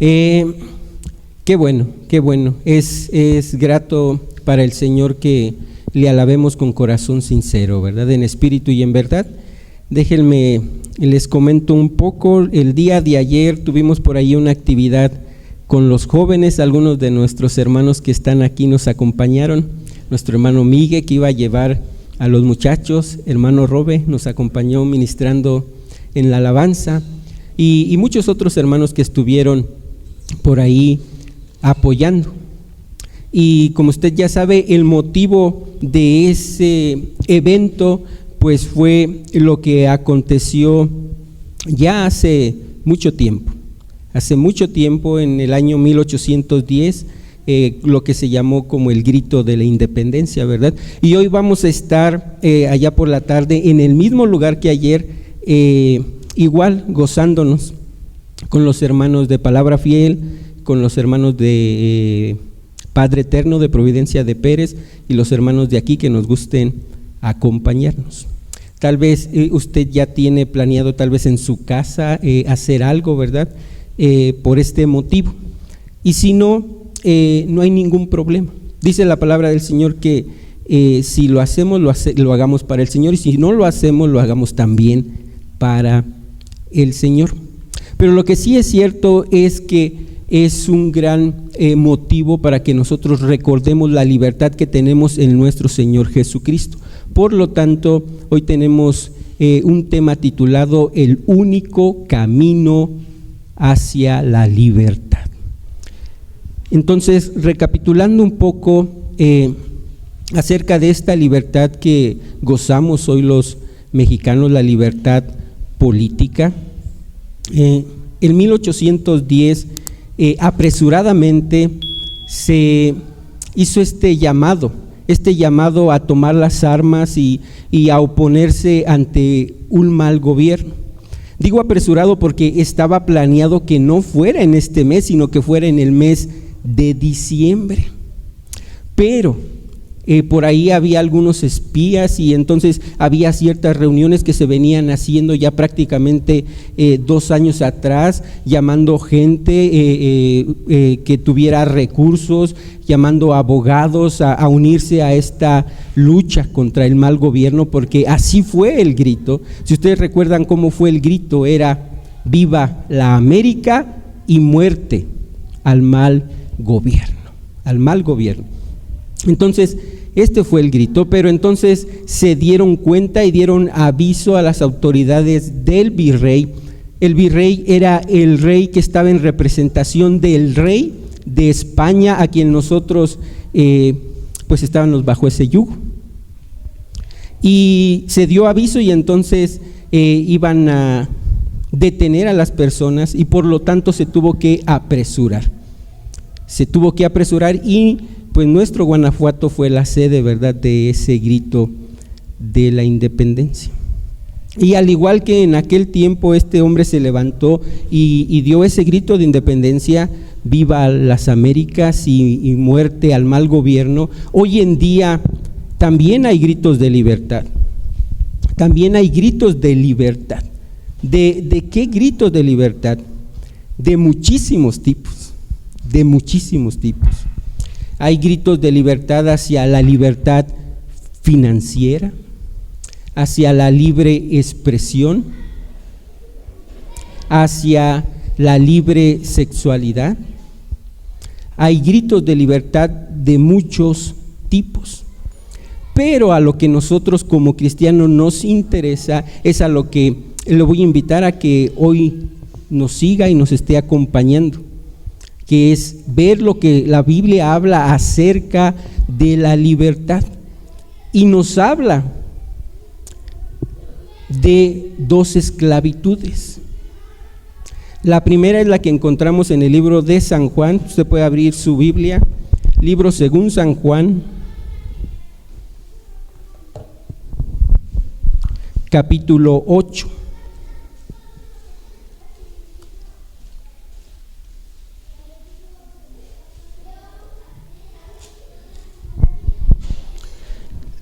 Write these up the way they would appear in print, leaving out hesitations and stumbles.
Qué bueno. Es grato para el Señor que le alabemos con corazón sincero, ¿verdad? En espíritu y en verdad. Déjenme, les comento un poco. El día de ayer tuvimos por ahí una actividad con los jóvenes. Algunos de nuestros hermanos que están aquí nos acompañaron. Nuestro hermano Miguel, que iba a llevar a los muchachos, hermano Robe nos acompañó ministrando en la alabanza, y muchos otros hermanos que estuvieron por ahí apoyando. Y como usted ya sabe, el motivo de ese evento pues fue lo que aconteció ya hace mucho tiempo en el año 1810, lo que se llamó como el grito de la independencia, ¿verdad? Y hoy vamos a estar allá por la tarde en el mismo lugar que ayer, igual gozándonos con los hermanos de Palabra Fiel, con los hermanos de Padre Eterno de Providencia de Pérez y los hermanos de aquí que nos gusten acompañarnos. Tal vez usted ya tiene planeado tal vez en su casa hacer algo, ¿verdad? Por este motivo. Y si no, no hay ningún problema. Dice la palabra del Señor que si lo hacemos, lo hagamos para el Señor, y si no lo hacemos, lo hagamos también para el Señor. Pero lo que sí es cierto es que es un gran motivo para que nosotros recordemos la libertad que tenemos en nuestro Señor Jesucristo. Por lo tanto, hoy tenemos un tema titulado El único camino hacia la libertad. Entonces, recapitulando un poco acerca de esta libertad que gozamos hoy los mexicanos, la libertad política, en 1810 apresuradamente se hizo este llamado a tomar las armas y a oponerse ante un mal gobierno. Digo apresurado porque estaba planeado que no fuera en este mes, sino que fuera en el mes de diciembre. Pero por ahí había algunos espías, y entonces había ciertas reuniones que se venían haciendo ya prácticamente 2 años atrás, llamando gente que tuviera recursos, llamando abogados a unirse a esta lucha contra el mal gobierno, porque así fue el grito. Si ustedes recuerdan cómo fue el grito, era viva la América y muerte al mal gobierno. Entonces, este fue el grito, pero entonces se dieron cuenta y dieron aviso a las autoridades del virrey. El virrey era el rey que estaba en representación del rey de España, a quien nosotros pues estábamos bajo ese yugo. Y se dio aviso, y entonces iban a detener a las personas, y por lo tanto se tuvo que apresurar, y pues nuestro Guanajuato fue la sede, ¿verdad?, de ese grito de la independencia. Y al igual que en aquel tiempo este hombre se levantó y dio ese grito de independencia, viva las Américas y muerte al mal gobierno, hoy en día también hay gritos de libertad. ¿De qué gritos de libertad? De muchísimos tipos. Hay gritos de libertad hacia la libertad financiera, hacia la libre expresión, hacia la libre sexualidad. Hay gritos de libertad de muchos tipos, pero a lo que nosotros como cristianos nos interesa es a lo que le voy a invitar a que hoy nos siga y nos esté acompañando, que es ver lo que la Biblia habla acerca de la libertad. Y nos habla de 2 esclavitudes. La primera es la que encontramos en el libro de San Juan. Usted puede abrir su Biblia, libro según San Juan, capítulo 8.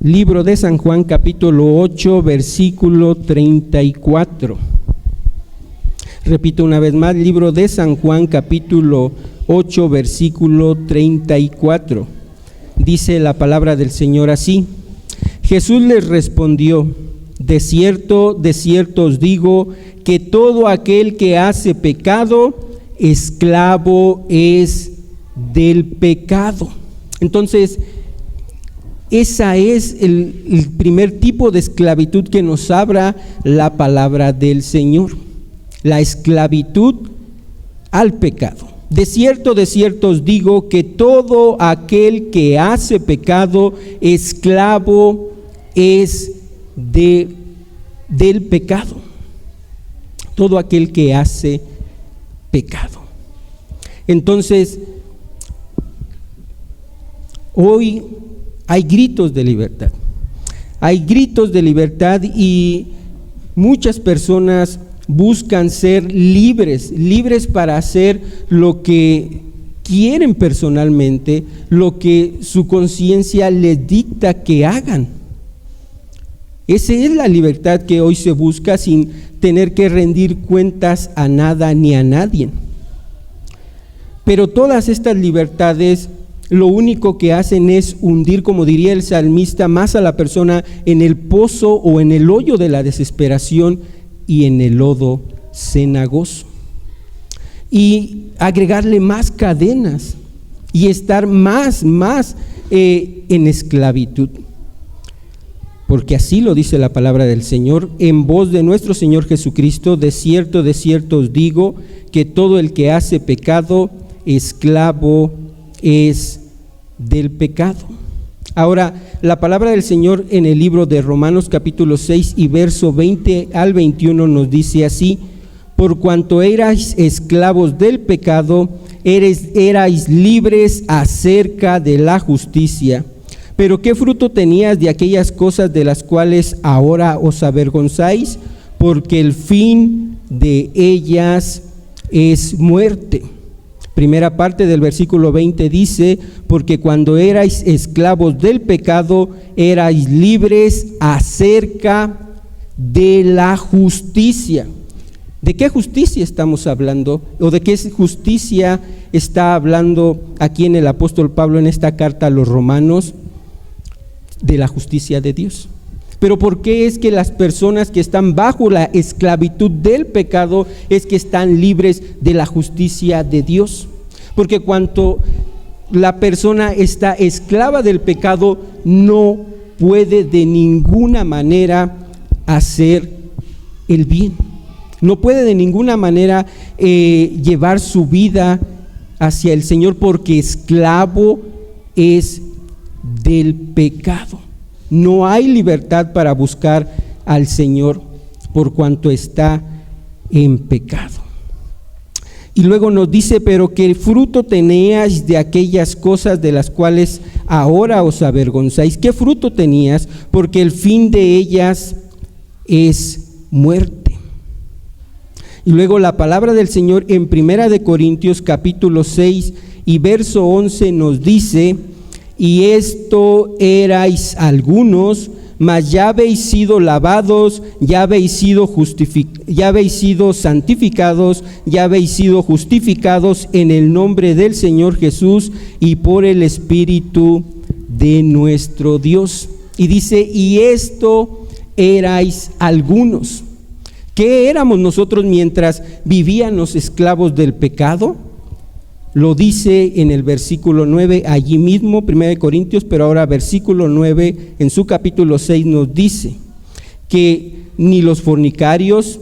Libro de San Juan, capítulo 8, versículo 34. Repito una vez más, libro de San Juan, capítulo 8, versículo 34. Dice la palabra del Señor así: Jesús les respondió: de cierto os digo, que todo aquel que hace pecado, esclavo es del pecado. Entonces, esa es el primer tipo de esclavitud que nos habla la palabra del Señor, la esclavitud al pecado. De cierto os digo, que todo aquel que hace pecado, esclavo es del pecado. Todo aquel que hace pecado. Entonces, hoy hay gritos de libertad. Hay gritos de libertad y muchas personas buscan ser libres para hacer lo que quieren personalmente, lo que su conciencia les dicta que hagan. Esa es la libertad que hoy se busca, sin tener que rendir cuentas a nada ni a nadie. Pero todas estas libertades lo único que hacen es hundir, como diría el salmista, más a la persona en el pozo o en el hoyo de la desesperación y en el lodo cenagoso, y agregarle más cadenas y estar más en esclavitud. Porque así lo dice la palabra del Señor en voz de nuestro Señor Jesucristo: de cierto os digo, que todo el que hace pecado, esclavo es del pecado. Ahora, la palabra del Señor en el libro de Romanos capítulo 6 y verso 20 al 21 nos dice así: por cuanto erais esclavos del pecado, erais libres acerca de la justicia. Pero ¿qué fruto tenías de aquellas cosas de las cuales ahora os avergonzáis? Porque el fin de ellas es muerte. Primera parte del versículo 20 dice: porque cuando erais esclavos del pecado, erais libres acerca de la justicia. ¿De qué justicia estamos hablando? ¿O de qué justicia está hablando aquí en el apóstol Pablo en esta carta a los romanos? De la justicia de Dios. Pero ¿por qué es que las personas que están bajo la esclavitud del pecado es que están libres de la justicia de Dios? Porque cuando la persona está esclava del pecado, no puede de ninguna manera hacer el bien. No puede de ninguna manera llevar su vida hacia el Señor, porque esclavo es del pecado. No hay libertad para buscar al Señor por cuanto está en pecado. Y luego nos dice: pero ¿qué fruto teníais de aquellas cosas de las cuales ahora os avergonzáis? ¿Qué fruto tenías? Porque el fin de ellas es muerte. Y luego la palabra del Señor en Primera de Corintios capítulo 6 y verso 11 nos dice: y esto erais algunos, mas ya habéis sido lavados, ya habéis sido santificados, ya habéis sido justificados en el nombre del Señor Jesús y por el Espíritu de nuestro Dios. Y dice: y esto erais algunos. ¿Qué éramos nosotros mientras vivíamos esclavos del pecado? Lo dice en el versículo 9, allí mismo, 1 Corintios, pero ahora versículo 9, en su capítulo 6 nos dice que ni los fornicarios,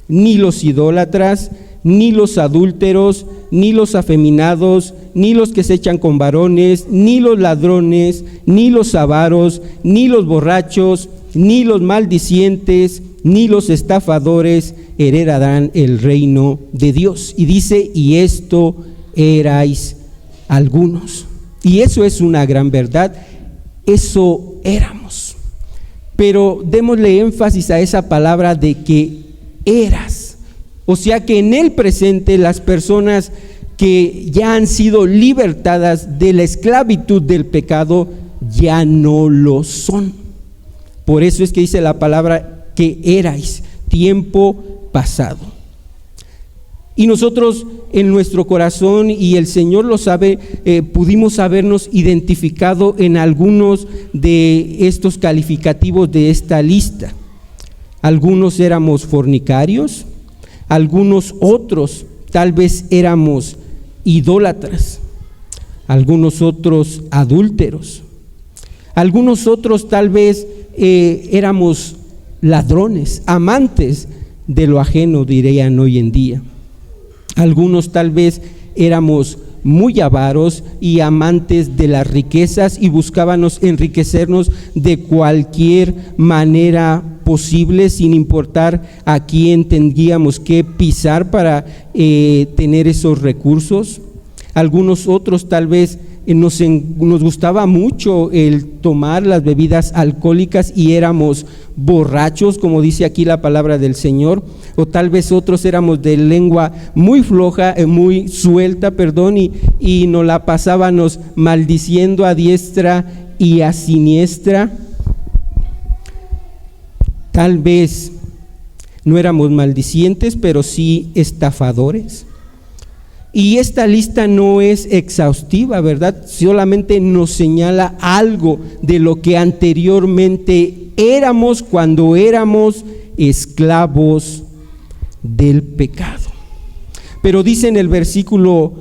ni los idólatras, ni los adúlteros, ni los afeminados, ni los que se echan con varones, ni los ladrones, ni los avaros, ni los borrachos, ni los maldicientes, ni los estafadores heredarán el reino de Dios. Y dice: y esto erais algunos. Y eso es una gran verdad. Eso éramos. Pero démosle énfasis a esa palabra de que eras. O sea que en el presente las personas que ya han sido libertadas de la esclavitud del pecado ya no lo son. Por eso es que dice la palabra que erais, tiempo pasado. Y nosotros en nuestro corazón, y el Señor lo sabe, pudimos habernos identificado en algunos de estos calificativos de esta lista. Algunos éramos fornicarios, algunos otros tal vez éramos idólatras, algunos otros adúlteros, algunos otros tal vez éramos ladrones, amantes de lo ajeno, dirían hoy en día. Algunos tal vez éramos muy avaros y amantes de las riquezas y buscábamos enriquecernos de cualquier manera posible, sin importar a quién tendríamos que pisar para tener esos recursos. Algunos otros tal vez nos gustaba mucho el tomar las bebidas alcohólicas y éramos borrachos, como dice aquí la palabra del Señor. O tal vez otros éramos de lengua muy floja, muy suelta, y nos la pasábamos maldiciendo a diestra y a siniestra. Tal vez no éramos maldicientes, pero sí estafadores. Y esta lista no es exhaustiva, ¿verdad? Solamente nos señala algo de lo que anteriormente éramos cuando éramos esclavos del pecado. Pero dice en el versículo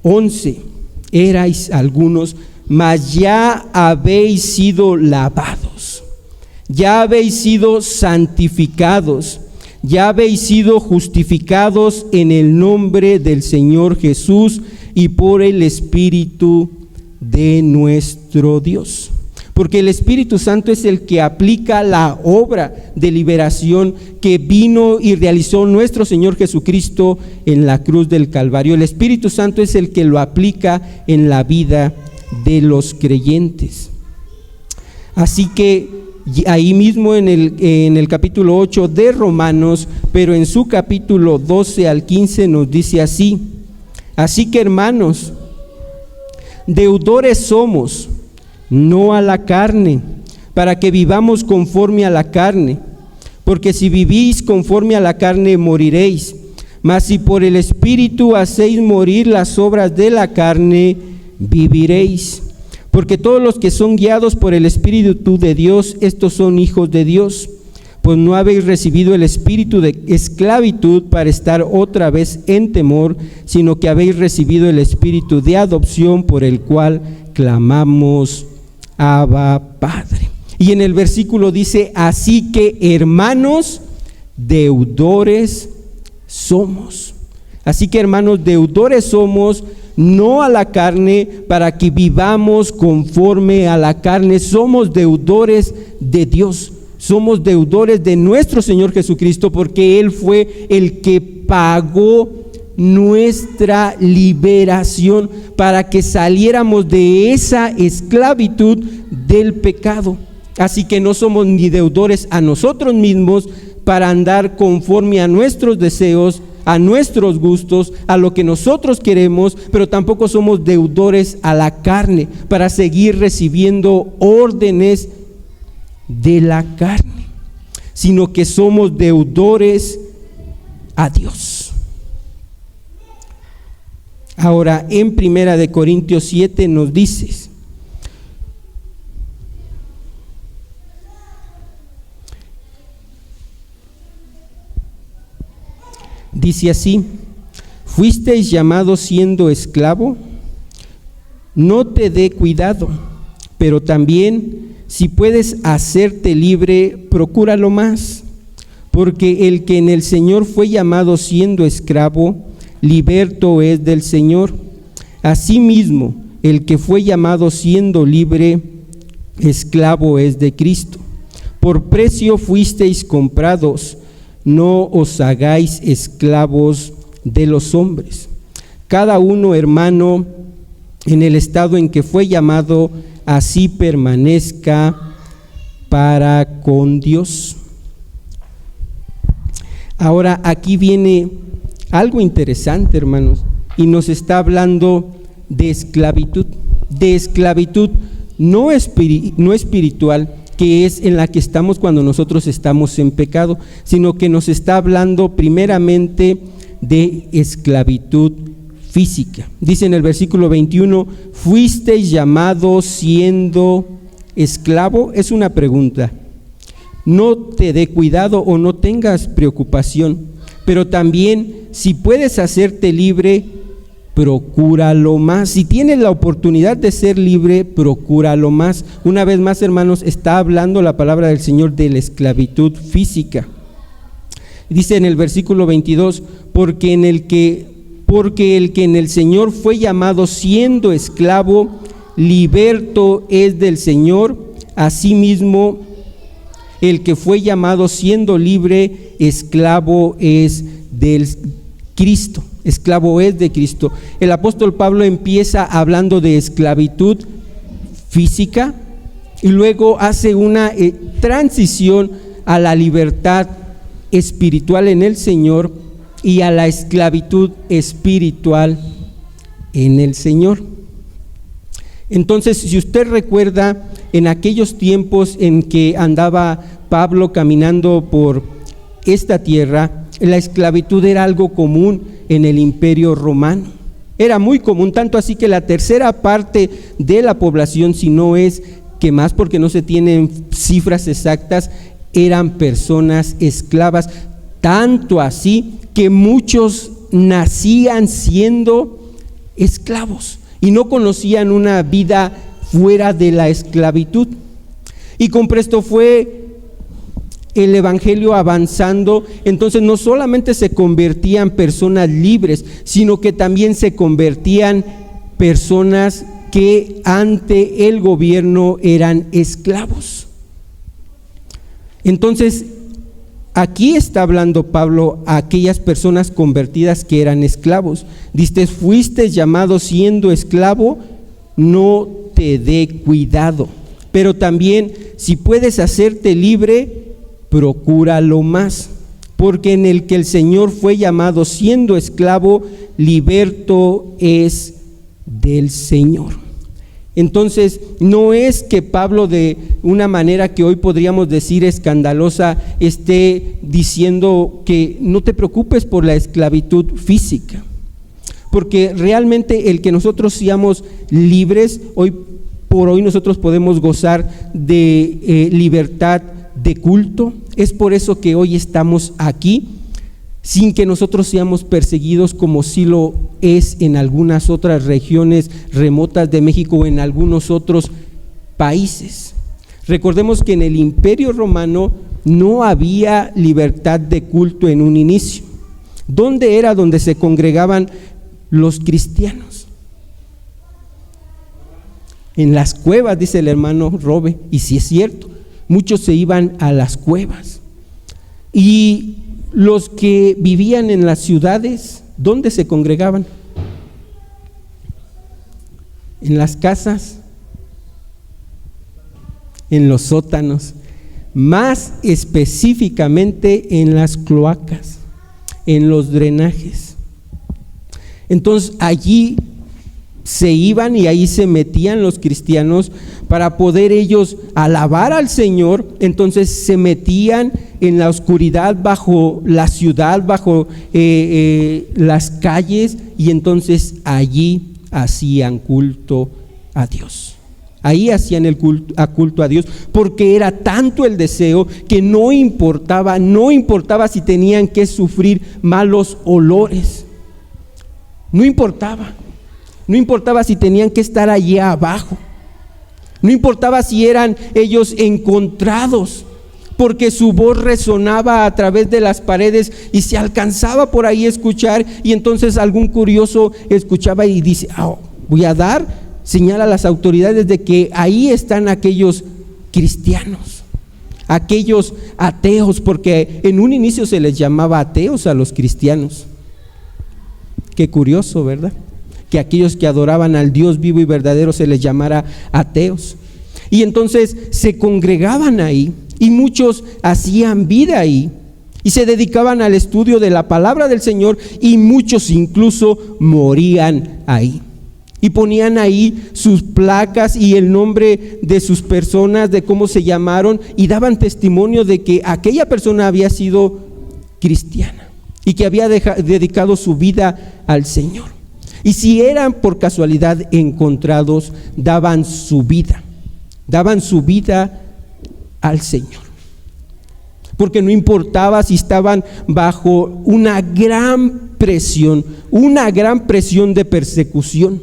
11: erais algunos, mas ya habéis sido lavados, ya habéis sido santificados, ya habéis sido justificados en el nombre del Señor Jesús y por el Espíritu de nuestro Dios. Porque el Espíritu Santo es el que aplica la obra de liberación que vino y realizó nuestro Señor Jesucristo en la cruz del Calvario. El Espíritu Santo es el que lo aplica en la vida de los creyentes. Así que ahí mismo en el capítulo 8 de Romanos, pero en su capítulo 12 al 15 nos dice así: así que, hermanos, deudores somos, no a la carne, para que vivamos conforme a la carne, porque si vivís conforme a la carne moriréis, mas si por el Espíritu hacéis morir las obras de la carne, viviréis. Porque todos los que son guiados por el Espíritu de Dios, estos son hijos de Dios. Pues no habéis recibido el espíritu de esclavitud para estar otra vez en temor, sino que habéis recibido el espíritu de adopción, por el cual clamamos: Abba, Padre. Y en el versículo dice: así que, hermanos, deudores somos. Así que, hermanos, deudores somos, no a la carne, para que vivamos conforme a la carne. Somos deudores de Dios, somos deudores de nuestro Señor Jesucristo, porque Él fue el que pagó nuestra liberación para que saliéramos de esa esclavitud del pecado. Así que no somos ni deudores a nosotros mismos para andar conforme a nuestros deseos, a nuestros gustos, a lo que nosotros queremos, pero tampoco somos deudores a la carne para seguir recibiendo órdenes de la carne, sino que somos deudores a Dios. Ahora, en 1 Corintios 7 nos dice: dice así: ¿fuisteis llamados siendo esclavo? No te dé cuidado, pero también si puedes hacerte libre, procúralo más, porque el que en el Señor fue llamado siendo esclavo, liberto es del Señor. Asimismo, el que fue llamado siendo libre, esclavo es de Cristo. Por precio fuisteis comprados, no os hagáis esclavos de los hombres. Cada uno, hermano, en el estado en que fue llamado, así permanezca para con Dios. Ahora, aquí viene algo interesante, hermanos, y nos está hablando de esclavitud no espiritual, que es en la que estamos cuando nosotros estamos en pecado, sino que nos está hablando primeramente de esclavitud física. Dice en el versículo 21, ¿fuisteis llamados siendo esclavo? Es una pregunta. No te dé cuidado o no tengas preocupación, pero también si puedes hacerte libre, procúralo más. Si tienes la oportunidad de ser libre, procúralo más. Una vez más, hermanos, está hablando la palabra del Señor de la esclavitud física. Dice en el versículo 22, porque el que en el Señor fue llamado siendo esclavo, liberto es del Señor. Asimismo, el que fue llamado siendo libre, esclavo es del Cristo. Esclavo es de Cristo. El apóstol Pablo empieza hablando de esclavitud física y luego hace una transición a la libertad espiritual en el Señor y a la esclavitud espiritual en el Señor. Entonces, si usted recuerda, en aquellos tiempos en que andaba Pablo caminando por esta tierra, la esclavitud era algo común en el Imperio Romano. Era muy común, tanto así que la tercera parte de la población, si no es que más, porque no se tienen cifras exactas, eran personas esclavas, tanto así que muchos nacían siendo esclavos y no conocían una vida fuera de la esclavitud. Y con presto fue el evangelio avanzando, entonces no solamente se convertían personas libres, sino que también se convertían personas que ante el gobierno eran esclavos. Entonces, aquí está hablando Pablo a aquellas personas convertidas que eran esclavos. Dice, fuiste llamado siendo esclavo, no te dé cuidado. Pero también, si puedes hacerte libre, procúralo más. Porque en el que el Señor fue llamado siendo esclavo, liberto es del Señor. Entonces, no es que Pablo, de una manera que hoy podríamos decir escandalosa, esté diciendo que no te preocupes por la esclavitud física, porque realmente el que nosotros seamos libres, hoy por hoy nosotros podemos gozar de libertad de culto. Es por eso que hoy estamos aquí, sin que nosotros seamos perseguidos como sí lo es en algunas otras regiones remotas de México o en algunos otros países. Recordemos que en el Imperio Romano no había libertad de culto en un inicio. ¿Dónde era donde se congregaban los cristianos? En las cuevas, dice el hermano Robe, y sí es cierto, muchos se iban a las cuevas. Y los que vivían en las ciudades, ¿dónde se congregaban? En las casas, en los sótanos, más específicamente en las cloacas, en los drenajes. Entonces allí se iban y ahí se metían los cristianos para poder ellos alabar al Señor. Entonces se metían en la oscuridad bajo la ciudad, bajo las calles, y entonces allí hacían culto a Dios. Ahí hacían el culto a Dios, porque era tanto el deseo que no importaba si tenían que sufrir malos olores, no importaba si tenían que estar allí abajo, no importaba si eran ellos encontrados, porque su voz resonaba a través de las paredes y se alcanzaba por ahí a escuchar, y entonces algún curioso escuchaba y dice, voy a dar señal a las autoridades de que ahí están aquellos cristianos, aquellos ateos, porque en un inicio se les llamaba ateos a los cristianos. Qué curioso, ¿verdad? Que aquellos que adoraban al Dios vivo y verdadero se les llamara ateos. Y entonces se congregaban ahí, y muchos hacían vida ahí y se dedicaban al estudio de la palabra del Señor, y muchos incluso morían ahí. Y ponían ahí sus placas y el nombre de sus personas, de cómo se llamaron, y daban testimonio de que aquella persona había sido cristiana. y que había dedicado su vida al Señor. Y si eran por casualidad encontrados, daban su vida al Señor. Porque no importaba si estaban bajo una gran presión de persecución,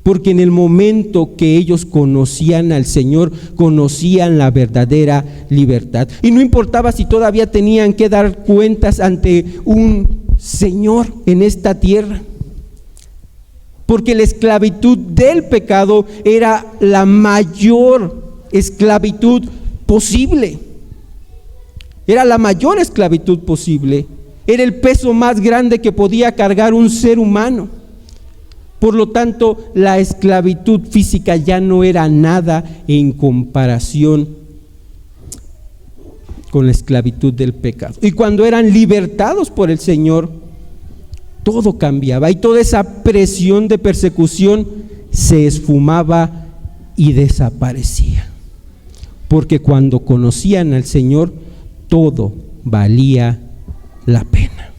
porque en el momento que ellos conocían al Señor, conocían la verdadera libertad. Y no importaba si todavía tenían que dar cuentas ante un Señor en esta tierra, porque la esclavitud del pecado era la mayor esclavitud posible. Era la mayor esclavitud posible. Era el peso más grande que podía cargar un ser humano. Por lo tanto, la esclavitud física ya no era nada en comparación con la esclavitud del pecado. Y cuando eran libertados por el Señor, todo cambiaba y toda esa presión de persecución se esfumaba y desaparecía. Porque cuando conocían al Señor, todo valía la pena.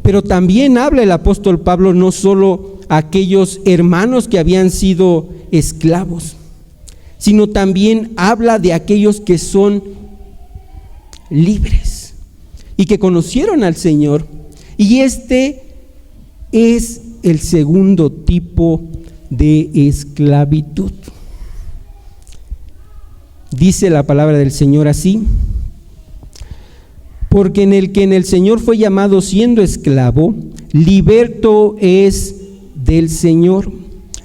Pero también habla el apóstol Pablo no solo a aquellos hermanos que habían sido esclavos, sino también habla de aquellos que son libres y que conocieron al Señor. Y este es el segundo tipo de esclavitud. Dice la palabra del Señor así: porque en el que en el Señor fue llamado siendo esclavo, liberto es del Señor.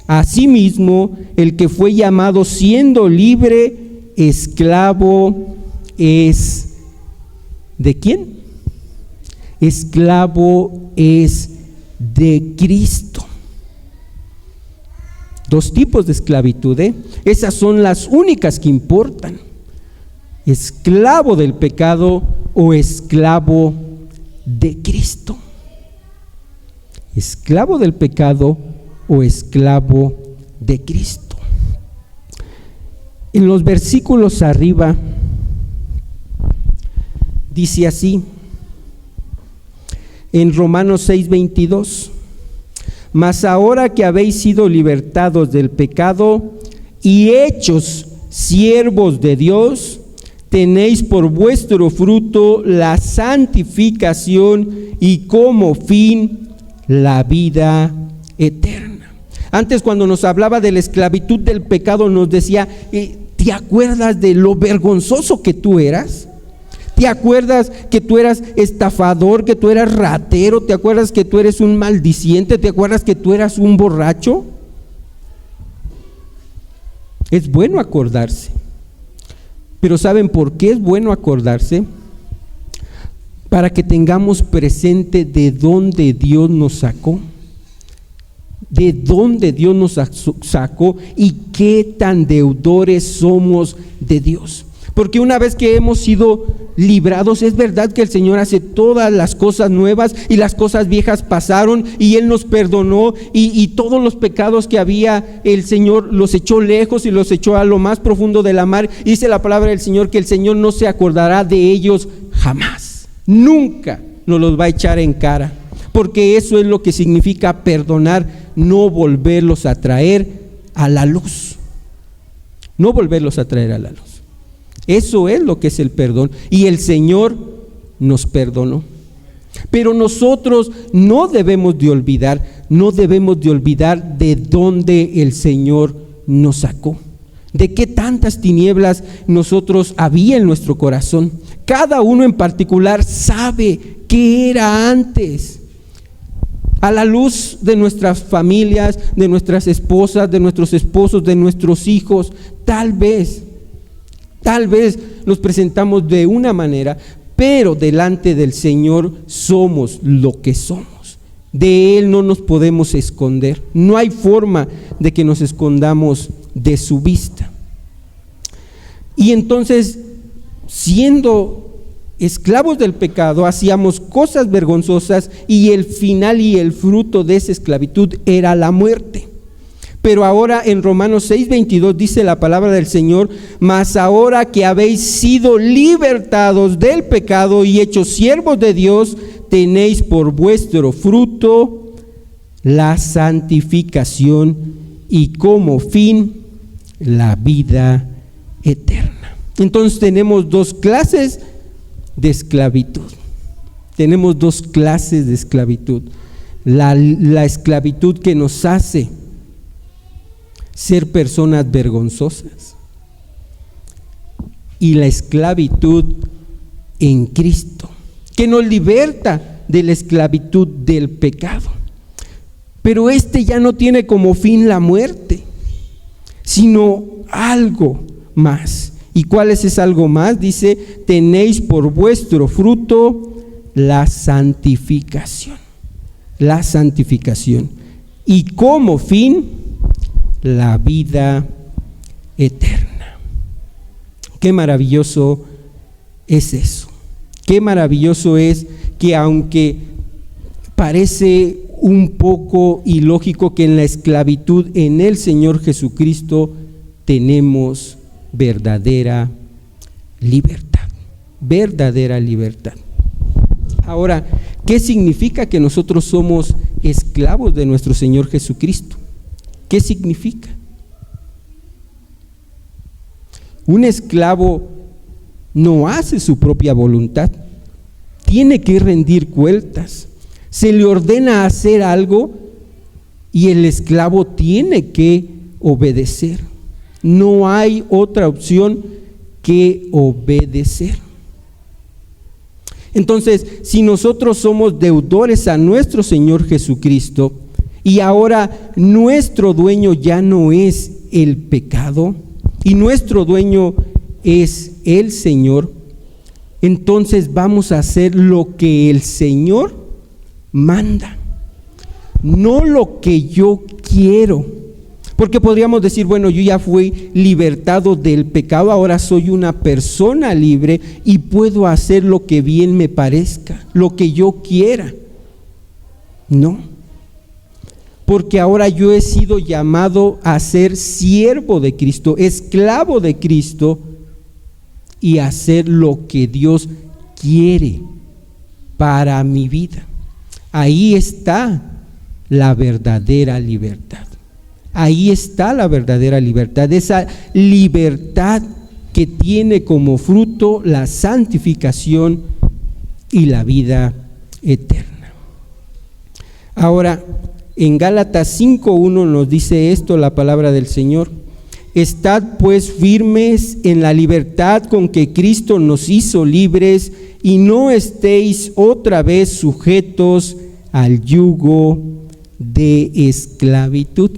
Asimismo, el que fue llamado siendo libre, esclavo es ¿de quién? Esclavo es de Cristo. Dos tipos de esclavitud, esas son las únicas que importan: esclavo del pecado o esclavo de Cristo. Esclavo del pecado o esclavo de Cristo. En los versículos arriba dice así, en Romanos 6:22: mas ahora que habéis sido libertados del pecado y hechos siervos de Dios, tenéis por vuestro fruto la santificación y como fin la vida eterna. Antes, cuando nos hablaba de la esclavitud del pecado, nos decía, ¿te acuerdas de lo vergonzoso que tú eras? ¿Te acuerdas que tú eras estafador, que tú eras ratero? ¿Te acuerdas que tú eres un maldiciente? ¿Te acuerdas que tú eras un borracho? Es bueno acordarse. Pero ¿saben por qué es bueno acordarse? Para que tengamos presente de dónde Dios nos sacó. De dónde Dios nos sacó y qué tan deudores somos de Dios. Porque una vez que hemos sido librados, es verdad que el Señor hace todas las cosas nuevas y las cosas viejas pasaron y Él nos perdonó y todos los pecados que había, el Señor los echó lejos y los echó a lo más profundo de la mar. Y dice la palabra del Señor que el Señor no se acordará de ellos jamás. Nunca nos los va a echar en cara, porque eso es lo que significa perdonar, no volverlos a traer a la luz. No volverlos a traer a la luz. Eso es lo que es el perdón. Y el Señor nos perdonó. Pero nosotros no debemos de olvidar de dónde el Señor nos sacó. De qué tantas tinieblas nosotros había en nuestro corazón. Cada uno en particular sabe qué era antes. A la luz de nuestras familias, de nuestras esposas, de nuestros esposos, de nuestros hijos, tal vez nos presentamos de una manera, pero delante del Señor somos lo que somos. De Él no nos podemos esconder. No hay forma de que nos escondamos de su vista. Y entonces, siendo esclavos del pecado, hacíamos cosas vergonzosas y el final y el fruto de esa esclavitud era la muerte. Pero ahora en Romanos 6:22 dice la palabra del Señor: mas ahora que habéis sido libertados del pecado y hechos siervos de Dios, tenéis por vuestro fruto la santificación y como fin la vida eterna. Entonces tenemos dos clases de esclavitud. Tenemos dos clases de esclavitud. La esclavitud que nos hace ser personas vergonzosas y la esclavitud en Cristo, que nos liberta de la esclavitud del pecado. Pero ya no tiene como fin la muerte, sino algo más. ¿Y cuál es ese algo más? Dice: tenéis por vuestro fruto la santificación. La santificación. Y como fin, la vida eterna. Qué maravilloso es eso. Qué maravilloso es que, aunque parece un poco ilógico, que en la esclavitud en el Señor Jesucristo tenemos verdadera libertad. Verdadera libertad. Ahora, ¿qué significa que nosotros somos esclavos de nuestro Señor Jesucristo? ¿Qué significa? Un esclavo no hace su propia voluntad, tiene que rendir cuentas, se le ordena hacer algo y el esclavo tiene que obedecer. No hay otra opción que obedecer. Entonces, si nosotros somos deudores a nuestro Señor Jesucristo y ahora nuestro dueño ya no es el pecado y nuestro dueño es el Señor, entonces vamos a hacer lo que el Señor manda, no lo que yo quiero. Porque podríamos decir: bueno, yo ya fui libertado del pecado, ahora soy una persona libre y puedo hacer lo que bien me parezca, lo que yo quiera. No, porque ahora yo he sido llamado a ser siervo de Cristo, esclavo de Cristo, y hacer lo que Dios quiere para mi vida. Ahí está la verdadera libertad. Ahí está la verdadera libertad, esa libertad que tiene como fruto la santificación y la vida eterna. Ahora, en Gálatas 5:1 nos dice esto la palabra del Señor: estad pues firmes en la libertad con que Cristo nos hizo libres, y no estéis otra vez sujetos al yugo de esclavitud.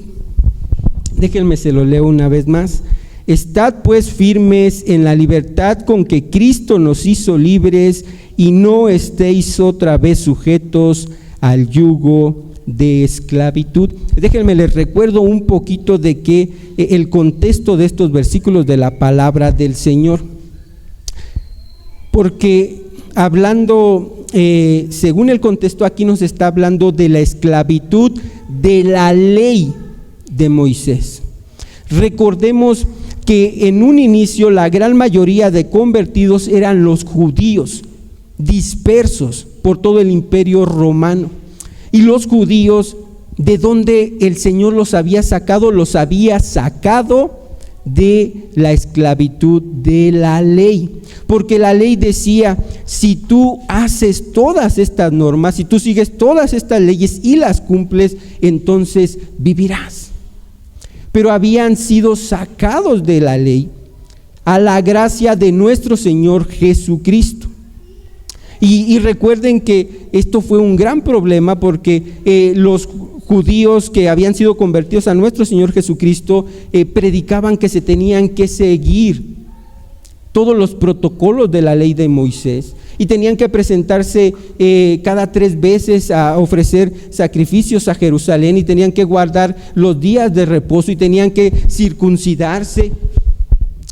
Déjenme se lo leo una vez más. Estad pues firmes en la libertad con que Cristo nos hizo libres, y no estéis otra vez sujetos al yugo de esclavitud. Déjenme les recuerdo un poquito de que el contexto de estos versículos de la palabra del Señor. Porque hablando, según el contexto, aquí nos está hablando de la esclavitud de la ley de Moisés. Recordemos que en un inicio la gran mayoría de convertidos eran los judíos dispersos por todo el imperio romano, y los judíos, ¿de dónde el Señor los había sacado? Los había sacado de la esclavitud de la ley, porque la ley decía: si tú haces todas estas normas, si tú sigues todas estas leyes y las cumples, entonces vivirás. Pero habían sido sacados de la ley a la gracia de nuestro Señor Jesucristo. Y recuerden que esto fue un gran problema, porque los judíos que habían sido convertidos a nuestro Señor Jesucristo predicaban que se tenían que seguir todos los protocolos de la ley de Moisés, y tenían que presentarse cada 3 veces a ofrecer sacrificios a Jerusalén, y tenían que guardar los días de reposo, y tenían que circuncidarse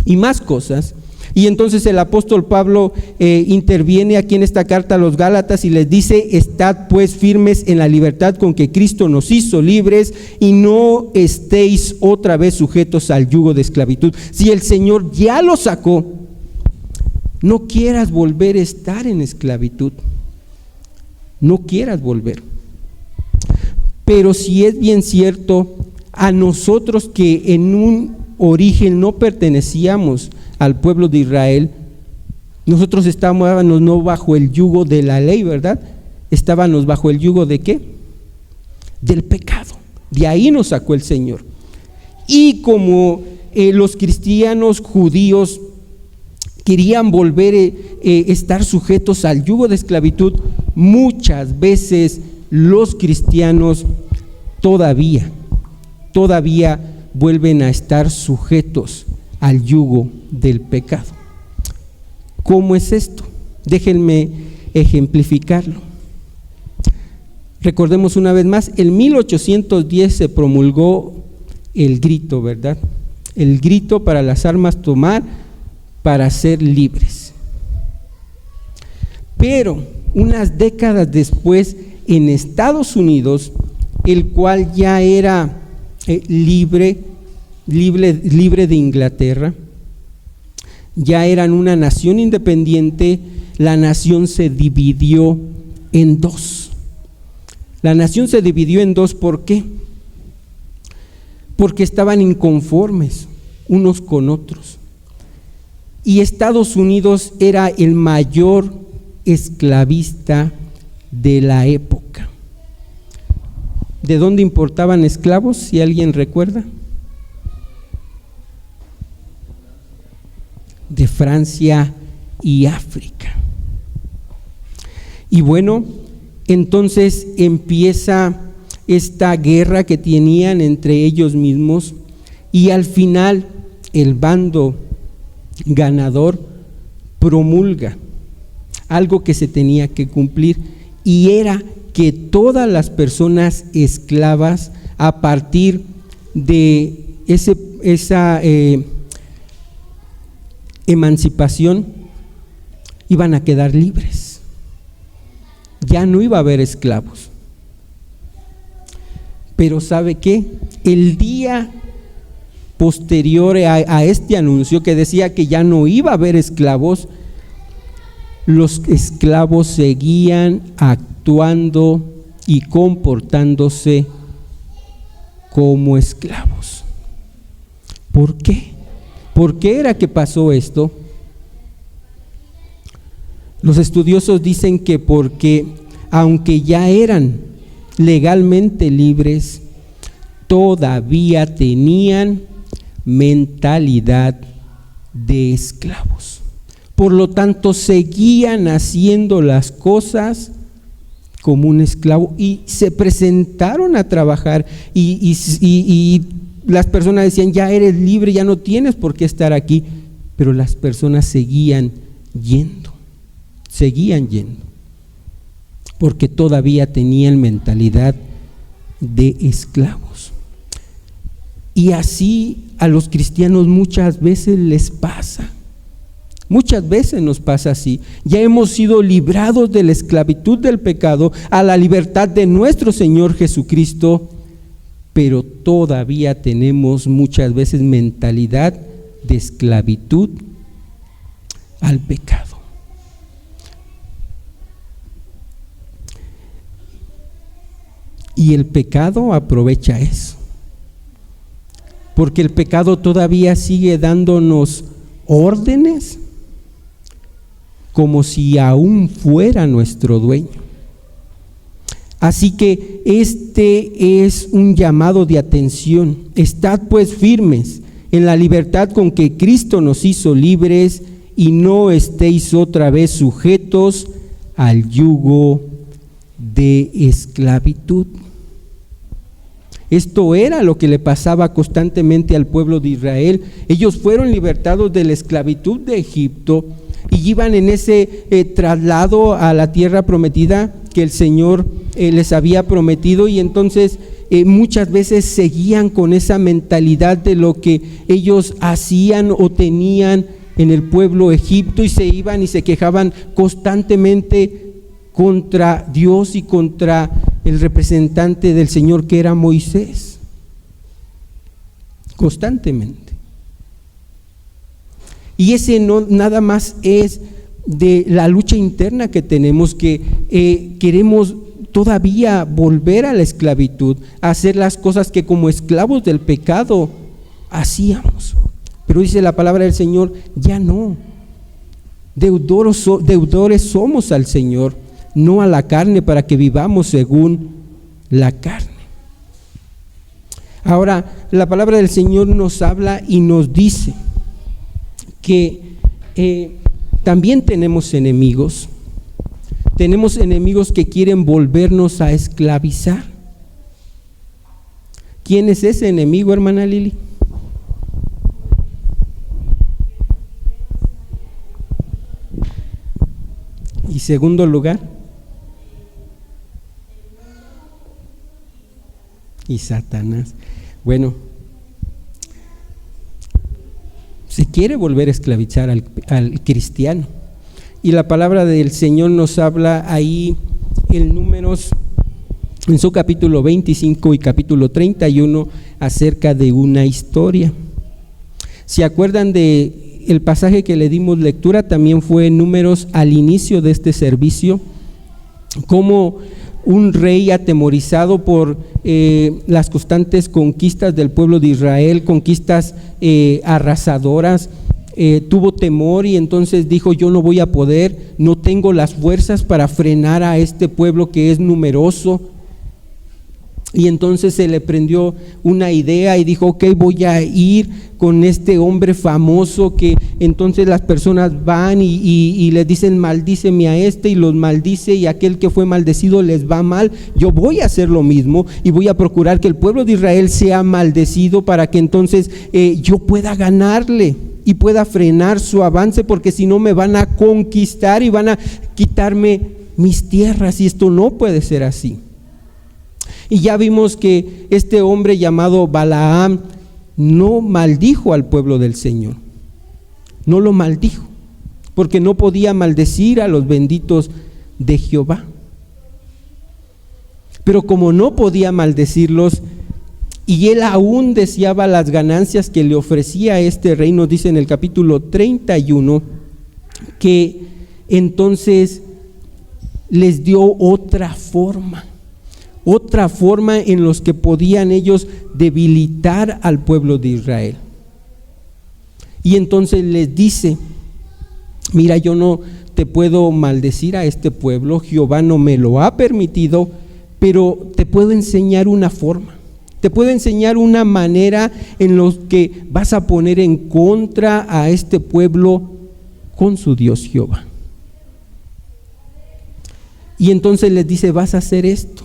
y más cosas. Y entonces el apóstol Pablo interviene aquí en esta carta a los Gálatas y les dice: estad pues firmes en la libertad con que Cristo nos hizo libres, y no estéis otra vez sujetos al yugo de esclavitud. Si el Señor ya lo sacó, no quieras volver a estar en esclavitud. No quieras volver. Pero si es bien cierto, a nosotros que en un origen no pertenecíamos al pueblo de Israel, nosotros estábamos no bajo el yugo de la ley, ¿verdad? Estábamos bajo el yugo ¿de qué? Del pecado. De ahí nos sacó el Señor. Y como los cristianos judíos querían volver a estar sujetos al yugo de esclavitud, muchas veces los cristianos todavía vuelven a estar sujetos al yugo del pecado. ¿Cómo es esto? Déjenme ejemplificarlo. Recordemos una vez más, en 1810 se promulgó el grito, ¿verdad? El grito para las armas tomar para ser libres. Pero unas décadas después, en Estados Unidos, el cual ya era libre de Inglaterra, ya eran una nación independiente, la nación se dividió en dos. La nación se dividió en dos, ¿por qué? Porque estaban inconformes unos con otros. Y Estados Unidos era el mayor esclavista de la época. ¿De dónde importaban esclavos? Si alguien recuerda. De Francia y África. Y bueno, entonces empieza esta guerra que tenían entre ellos mismos, y al final el bando ganador promulga algo que se tenía que cumplir, y era que todas las personas esclavas, a partir de esa emancipación, iban a quedar libres. Ya no iba a haber esclavos. Pero ¿sabe qué? El día posterior a este anuncio, que decía que ya no iba a haber esclavos, los esclavos seguían actuando y comportándose como esclavos. ¿Por qué? ¿Por qué era que pasó esto? Los estudiosos dicen que porque, aunque ya eran legalmente libres, todavía tenían mentalidad de esclavos. Por lo tanto, seguían haciendo las cosas como un esclavo, y se presentaron a trabajar, y las personas decían: ya eres libre, ya no tienes por qué estar aquí. Pero las personas seguían yendo, porque todavía tenían mentalidad de esclavos. Y así a los cristianos muchas veces les pasa. Muchas veces nos pasa así. Ya hemos sido librados de la esclavitud del pecado a la libertad de nuestro Señor Jesucristo, pero todavía tenemos muchas veces mentalidad de esclavitud al pecado. Y el pecado aprovecha eso, porque el pecado todavía sigue dándonos órdenes como si aún fuera nuestro dueño. Así que este es un llamado de atención. Estad pues firmes en la libertad con que Cristo nos hizo libres, y no estéis otra vez sujetos al yugo de esclavitud. Esto era lo que le pasaba constantemente al pueblo de Israel. Ellos fueron libertados de la esclavitud de Egipto y iban en ese traslado a la tierra prometida que el Señor les había prometido, y entonces muchas veces seguían con esa mentalidad de lo que ellos hacían o tenían en el pueblo Egipto y se iban y se quejaban constantemente contra Dios y contra el representante del Señor, que era Moisés. Constantemente. Y ese no nada más es de la lucha interna que tenemos, que queremos todavía volver a la esclavitud, a hacer las cosas que como esclavos del pecado hacíamos. Pero dice la palabra del Señor, ya no. Deudores somos al Señor, no a la carne, para que vivamos según la carne. Ahora, la palabra del Señor nos habla y nos dice que también tenemos enemigos que quieren volvernos a esclavizar. ¿Quién es ese enemigo, hermana Lili? Y segundo lugar, y Satanás. Bueno, se quiere volver a esclavizar al cristiano. Y la palabra del Señor nos habla ahí en Números, en su capítulo 25 y capítulo 31, acerca de una historia. ¿Se acuerdan de el pasaje que le dimos lectura? También fue en Números, al inicio de este servicio, como un rey atemorizado por las constantes conquistas del pueblo de Israel, conquistas arrasadoras, tuvo temor y entonces dijo: yo no voy a poder, no tengo las fuerzas para frenar a este pueblo que es numeroso. Y entonces se le prendió una idea y dijo: ok, voy a ir con este hombre famoso, que entonces las personas van y le dicen: maldíceme a este, y los maldice, y aquel que fue maldecido les va mal. Yo voy a hacer lo mismo y voy a procurar que el pueblo de Israel sea maldecido, para que entonces yo pueda ganarle y pueda frenar su avance, porque si no me van a conquistar y van a quitarme mis tierras, y esto no puede ser así. Y ya vimos que este hombre llamado Balaam no maldijo al pueblo del Señor, no lo maldijo, porque no podía maldecir a los benditos de Jehová. Pero como no podía maldecirlos, y él aún deseaba las ganancias que le ofrecía este rey, nos dice en el capítulo 31, que entonces les dio otra forma en los que podían ellos debilitar al pueblo de Israel. Y entonces les dice: mira, yo no te puedo maldecir a este pueblo, Jehová no me lo ha permitido, pero te puedo enseñar una forma, te puedo enseñar una manera en la que vas a poner en contra a este pueblo con su Dios Jehová. Y entonces les dice: vas a hacer esto.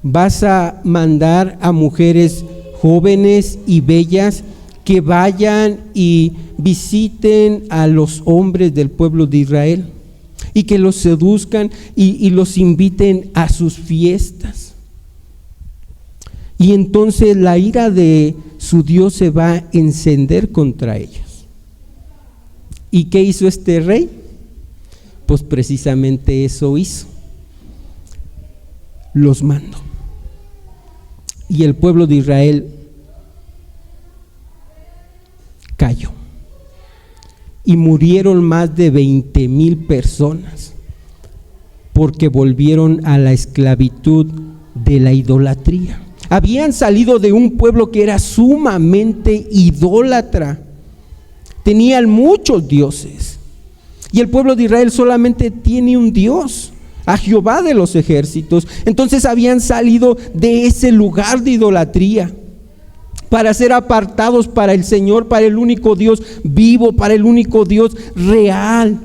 Vas a mandar a mujeres jóvenes y bellas que vayan y visiten a los hombres del pueblo de Israel y que los seduzcan y los inviten a sus fiestas. Y entonces la ira de su Dios se va a encender contra ellos. ¿Y qué hizo este rey? Pues precisamente eso hizo. Los mandó. Y el pueblo de Israel cayó. Y murieron más de 20,000 personas, porque volvieron a la esclavitud de la idolatría. Habían salido de un pueblo que era sumamente idólatra. Tenían muchos dioses. Y el pueblo de Israel solamente tiene un Dios, a Jehová de los ejércitos. Entonces habían salido de ese lugar de idolatría para ser apartados para el Señor, para el único Dios vivo, para el único Dios real.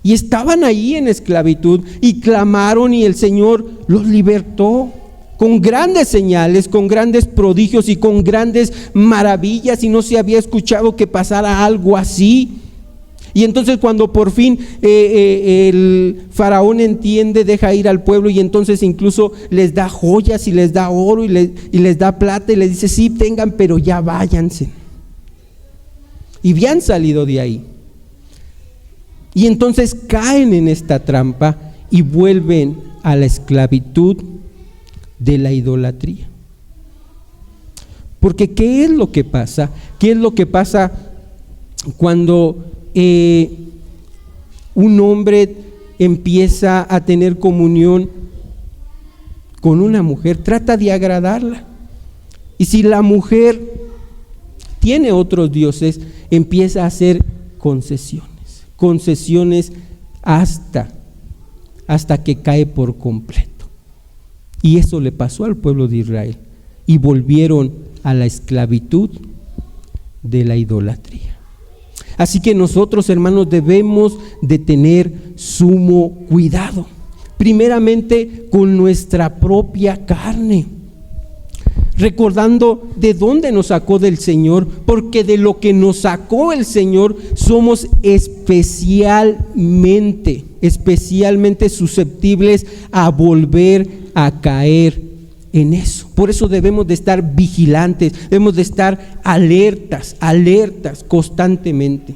Y estaban ahí en esclavitud y clamaron, y el Señor los libertó con grandes señales, con grandes prodigios y con grandes maravillas, y no se había escuchado que pasara algo así. Y entonces cuando por fin el faraón entiende, deja ir al pueblo, y entonces incluso les da joyas y les da oro y les da plata, y les dice: sí, tengan, pero ya váyanse. y habían salido de ahí. Y entonces caen en esta trampa y vuelven a la esclavitud de la idolatría. Porque ¿qué es lo que pasa? ¿Qué es lo que pasa cuando un hombre empieza a tener comunión con una mujer? Trata de agradarla. Y si la mujer tiene otros dioses, empieza a hacer concesiones hasta que cae por completo. Y eso le pasó al pueblo de Israel. Y volvieron a la esclavitud de la idolatría. Así que nosotros, hermanos, debemos de tener sumo cuidado. Primeramente con nuestra propia carne, recordando de dónde nos sacó del Señor, porque de lo que nos sacó el Señor somos especialmente susceptibles a volver a caer en eso. Por eso debemos de estar vigilantes, debemos de estar alertas constantemente,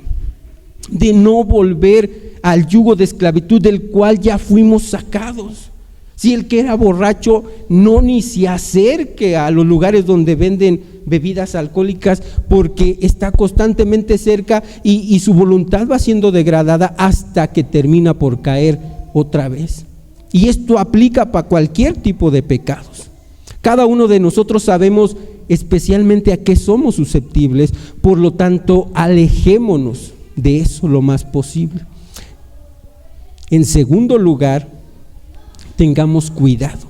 de no volver al yugo de esclavitud del cual ya fuimos sacados. Si el que era borracho ni se acerque a los lugares donde venden bebidas alcohólicas, porque está constantemente cerca y su voluntad va siendo degradada hasta que termina por caer otra vez. Y esto aplica para cualquier tipo de pecados. Cada uno de nosotros sabemos especialmente a qué somos susceptibles, por lo tanto, alejémonos de eso lo más posible. En segundo lugar, tengamos cuidado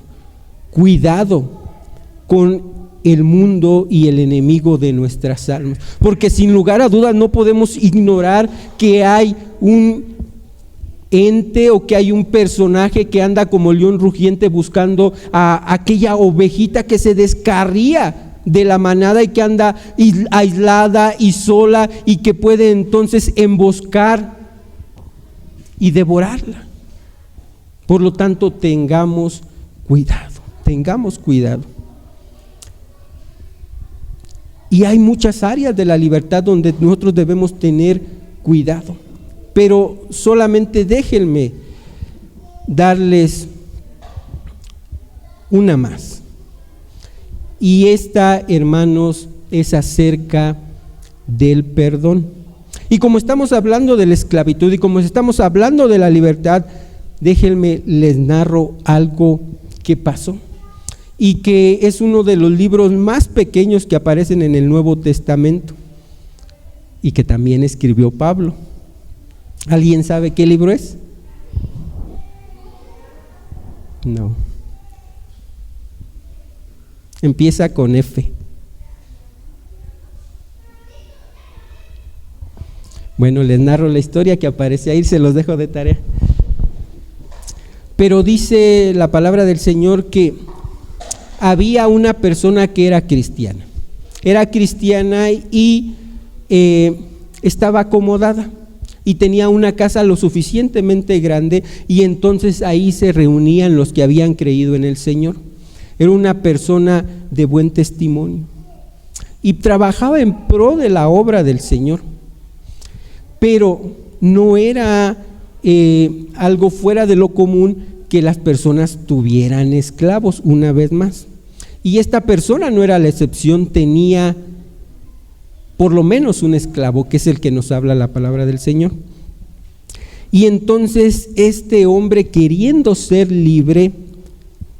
con el mundo y el enemigo de nuestras almas, porque sin lugar a dudas no podemos ignorar que hay un ente o que hay un personaje que anda como león rugiente buscando a aquella ovejita que se descarría de la manada y que anda aislada y sola y que puede entonces emboscar y devorarla. Por lo tanto, tengamos cuidado. Y hay muchas áreas de la libertad donde nosotros debemos tener cuidado. Pero solamente déjenme darles una más. Y esta, hermanos, es acerca del perdón. Y como estamos hablando de la esclavitud y como estamos hablando de la libertad, déjenme les narro algo que pasó y que es uno de los libros más pequeños que aparecen en el Nuevo Testamento y que también escribió Pablo. ¿Alguien sabe qué libro es? No. Empieza con F. Bueno, les narro la historia que aparece ahí, se los dejo de tarea. Pero dice la palabra del Señor que había una persona que era cristiana y estaba acomodada y tenía una casa lo suficientemente grande, y entonces ahí se reunían los que habían creído en el Señor. Era una persona de buen testimonio y trabajaba en pro de la obra del Señor, pero no era algo fuera de lo común que las personas tuvieran esclavos una vez más. Y esta persona no era la excepción, tenía por lo menos un esclavo, que es el que nos habla la palabra del Señor. Y entonces este hombre, queriendo ser libre,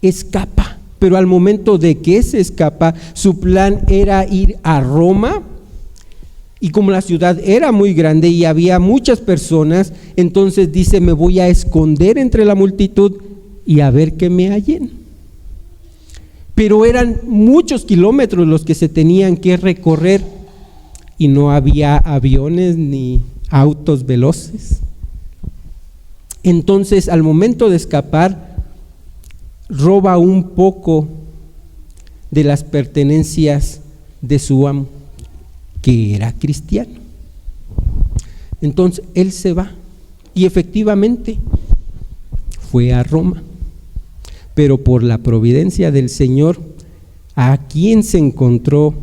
escapa. Pero al momento de que se escapa, su plan era ir a Roma. Y como la ciudad era muy grande y había muchas personas, entonces dice: me voy a esconder entre la multitud y a ver que me hallen. Pero eran muchos kilómetros los que se tenían que recorrer y no había aviones ni autos veloces. Entonces, al momento de escapar, roba un poco de las pertenencias de su amo, que era cristiano. Entonces él se va y efectivamente fue a Roma, pero por la providencia del Señor, ¿a quién se encontró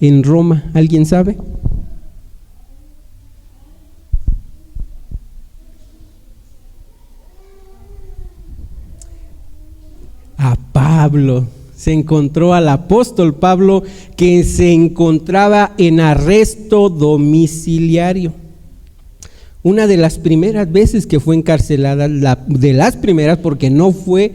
en Roma? ¿Alguien sabe? Pablo. Se encontró al apóstol Pablo, que se encontraba en arresto domiciliario. Una de las primeras veces que fue encarcelada, de las primeras, porque no fue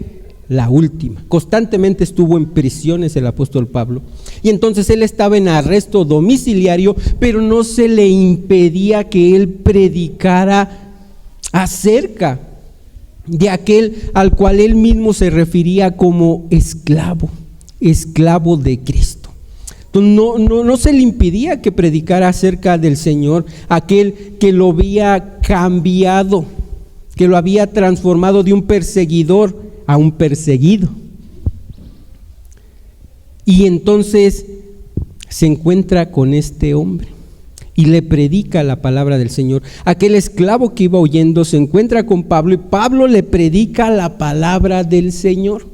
la última. Constantemente estuvo en prisiones el apóstol Pablo. Y entonces él estaba en arresto domiciliario, pero no se le impedía que él predicara acerca de aquel al cual él mismo se refería como esclavo de Cristo. Entonces no se le impedía que predicara acerca del Señor, aquel que lo había cambiado, que lo había transformado de un perseguidor a un perseguido. Y entonces se encuentra con este hombre y le predica la palabra del Señor. Aquel esclavo que iba huyendo se encuentra con Pablo y Pablo le predica la palabra del Señor.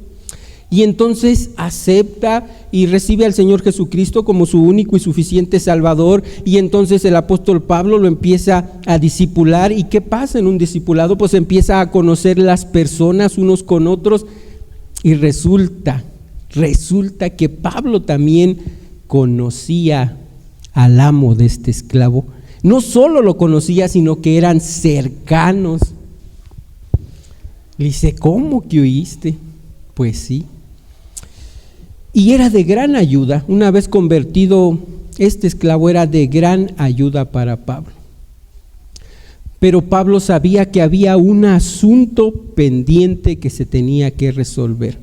Y entonces acepta y recibe al Señor Jesucristo como su único y suficiente Salvador. Y entonces el apóstol Pablo lo empieza a discipular. ¿Y qué pasa en un discipulado? Pues empieza a conocer las personas unos con otros. Y resulta que Pablo también conocía al amo de este esclavo. No solo lo conocía, sino que eran cercanos. Le dice, ¿cómo que oíste? Pues sí. Y era de gran ayuda. Una vez convertido, este esclavo era de gran ayuda para Pablo. Pero Pablo sabía que había un asunto pendiente que se tenía que resolver.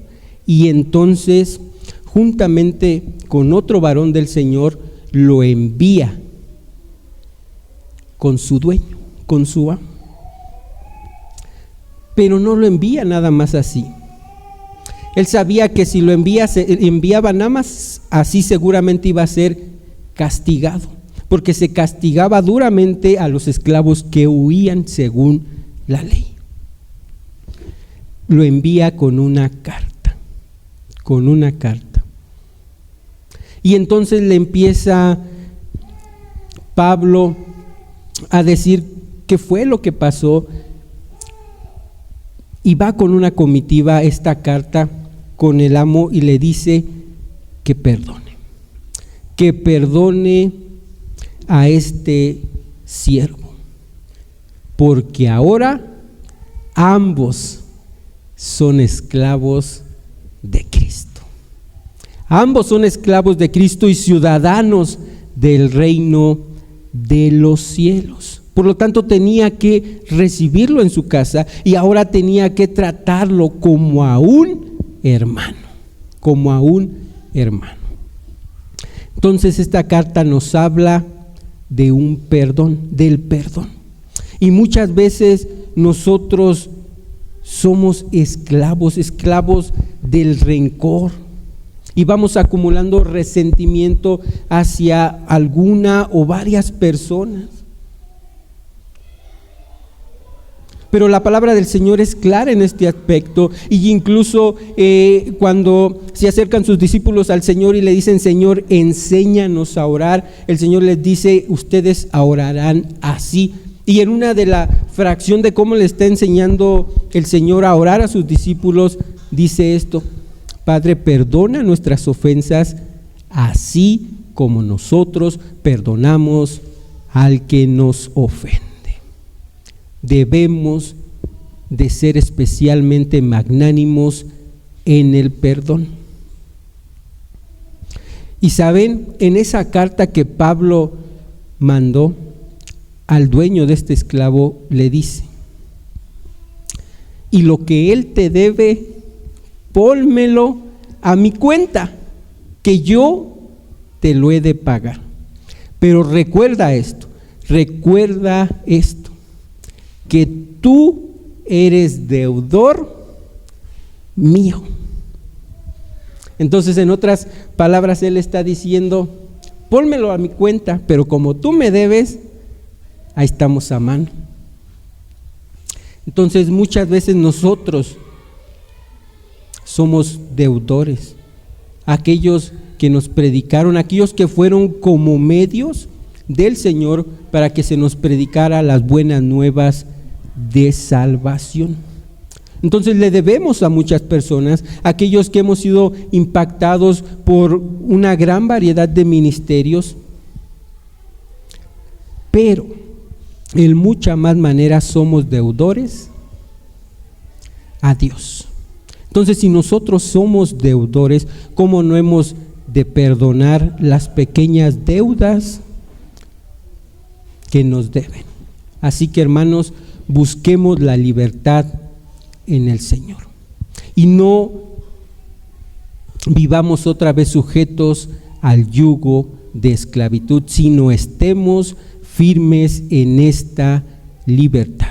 Y entonces, juntamente con otro varón del Señor, lo envía con su dueño, con su amo. Pero no lo envía nada más así. Él sabía que si lo enviaba nada más así, seguramente iba a ser castigado, porque se castigaba duramente a los esclavos que huían según la ley. Lo envía con una carta. Y entonces le empieza Pablo a decir qué fue lo que pasó, y va con una comitiva esta carta con el amo y le dice que perdone a este siervo, porque ahora ambos son esclavos de Cristo. Ambos son esclavos de Cristo y ciudadanos del reino de los cielos. Por lo tanto, tenía que recibirlo en su casa y ahora tenía que tratarlo como a un hermano. Entonces, esta carta nos habla de un perdón, del perdón. Y muchas veces nosotros somos esclavos del rencor. Y vamos acumulando resentimiento hacia alguna o varias personas. Pero la palabra del Señor es clara en este aspecto, y incluso cuando se acercan sus discípulos al Señor y le dicen, Señor, enséñanos a orar, el Señor les dice, ustedes orarán así. Y en una de la fracción de cómo le está enseñando el Señor a orar a sus discípulos, dice esto: Padre, perdona nuestras ofensas, así como nosotros perdonamos al que nos ofende. Debemos de ser especialmente magnánimos en el perdón. Y saben, en esa carta que Pablo mandó al dueño de este esclavo, le dice: y lo que él te debe, pónmelo a mi cuenta, que yo te lo he de pagar. Pero recuerda esto, que tú eres deudor mío. Entonces, en otras palabras, él está diciendo, pónmelo a mi cuenta, pero como tú me debes, ahí estamos a mano. Entonces, muchas veces nosotros somos deudores. Aquellos que nos predicaron, aquellos que fueron como medios del Señor para que se nos predicara las buenas nuevas de salvación. Entonces le debemos a muchas personas, aquellos que hemos sido impactados por una gran variedad de ministerios, pero en mucha más manera somos deudores a Dios. Entonces, si nosotros somos deudores, ¿cómo no hemos de perdonar las pequeñas deudas que nos deben? Así que, hermanos, busquemos la libertad en el Señor y no vivamos otra vez sujetos al yugo de esclavitud, sino estemos firmes en esta libertad.